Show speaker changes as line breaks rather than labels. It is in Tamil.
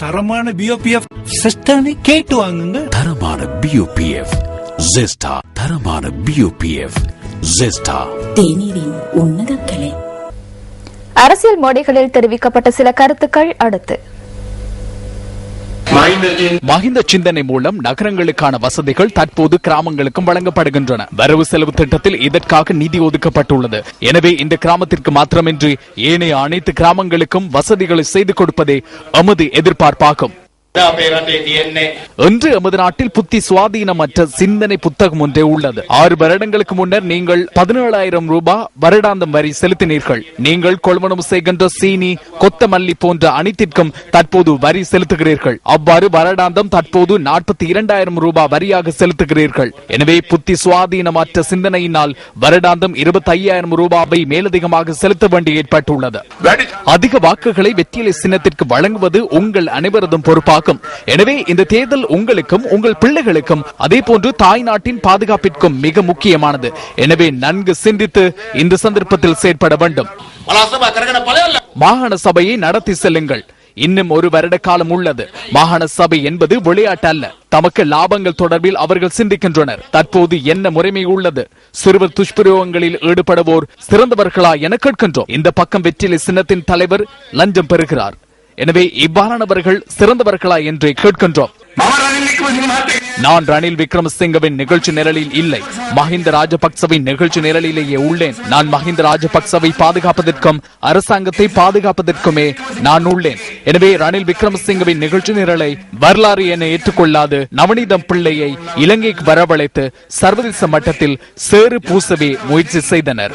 தரமான பிஓபிஎஃப் சிஸ்டர்னு கேட்டு வாங்குங்க.
தரமான பிஓபிஎஃப் ஜெஸ்டா. தரமான பிஓபிஎஃப் ஜெஸ்டா.
தேநீரின் உன்னத கலை.
அரசியல் மோடிகளில் தெரிவிக்கப்பட்ட சில கருத்துக்கள் அடுத்து.
மஹிந்த சிந்தனை மூலம் நகரங்களுக்கான வசதிகள் தற்போது கிராமங்களுக்கும் வழங்கப்படுகின்றன. வரவு செலவு திட்டத்தில் இதற்காக நிதி ஒதுக்கப்பட்டுள்ளது. எனவே இந்த கிராமத்திற்கு மாத்திரமின்றி ஏனைய அனைத்து கிராமங்களுக்கும் வசதிகளை செய்து கொடுப்பதே எமது எதிர்பார்ப்பாகும். இன்று எமது நாட்டில் புத்தி சுவாதீனமற்ற சிந்தனை புத்தகம் ஒன்றே உள்ளது. 6 வருடங்களுக்கு முன்னர் நீங்கள் 17,000 ரூபாய் வருடாந்தம் வரி செலுத்தினீர்கள். நீங்கள் கொள்வனவு செய்கின்ற சீனி, கொத்தமல்லி போன்ற அனைத்திற்கும் தற்போது வரி செலுத்துகிறீர்கள். அவ்வாறு வருடாந்தம் தற்போது 42,000 ரூபாய் வரியாக செலுத்துகிறீர்கள். எனவே புத்தி சுவாதீனமற்ற சிந்தனையினால் வருடாந்தம் 25,000 ரூபாவை மேலதிகமாக செலுத்த வேண்டி ஏற்பட்டுள்ளது. அதிக வாக்குகளை வெற்றிலை சின்னத்திற்கு வழங்குவது உங்கள் அனைவரதும் பொறுப்பாகும். எனவே இந்த தேர்தல் உங்களுக்கும் உங்கள் பிள்ளைகளுக்கும் அதே போன்று தாய் நாட்டின் பாதுகாப்பிற்கும் மிக முக்கியமானது. எனவே நன்கு சிந்தித்து இந்த சந்தர்ப்பத்தில் செயற்பட வேண்டும். மாகாண சபையை நடத்தி செல்லுங்கள். இன்னும் 1 வருட காலம் உள்ளது. மாகாண சபை என்பது விளையாட்டு அல்ல. தமக்கு லாபங்கள் தொடர்பில் அவர்கள் சிந்திக்கின்றனர். தற்போது என்ன முறைமை உள்ளது? சிறுவர் துஷ்பிரயோகங்களில் ஈடுபடுவோர் சிறந்தவர்களா என கேட்கின்றோம். இந்த பக்கம் வெற்றிலை சின்னத்தின் தலைவர் லஞ்சம் பெறுகிறார். எனவே இவ்வாறானவர்கள் சிறந்தவர்களா என்று கேட்கின்றோம். நான் ரணில் விக்ரமசிங்கவின் நிகழ்ச்சி நிரலில் இல்லை, மஹிந்த ராஜபக்சவின் நிகழ்ச்சி நிரலிலேயே உள்ளேன். நான் மஹிந்த ராஜபக்சவை பாதுகாப்பதற்கும் அரசாங்கத்தை பாதுகாப்பதற்குமே நான் உள்ளேன். எனவே ரணில் விக்ரமசிங்கவின் நிகழ்ச்சி நிரலை வரலாறு என ஏற்றுக்கொள்ளாது நவநீதம் பிள்ளையை இலங்கைக்கு வரவழைத்து சர்வதேச மட்டத்தில் சேறு பூசவே முயற்சி செய்தனர்.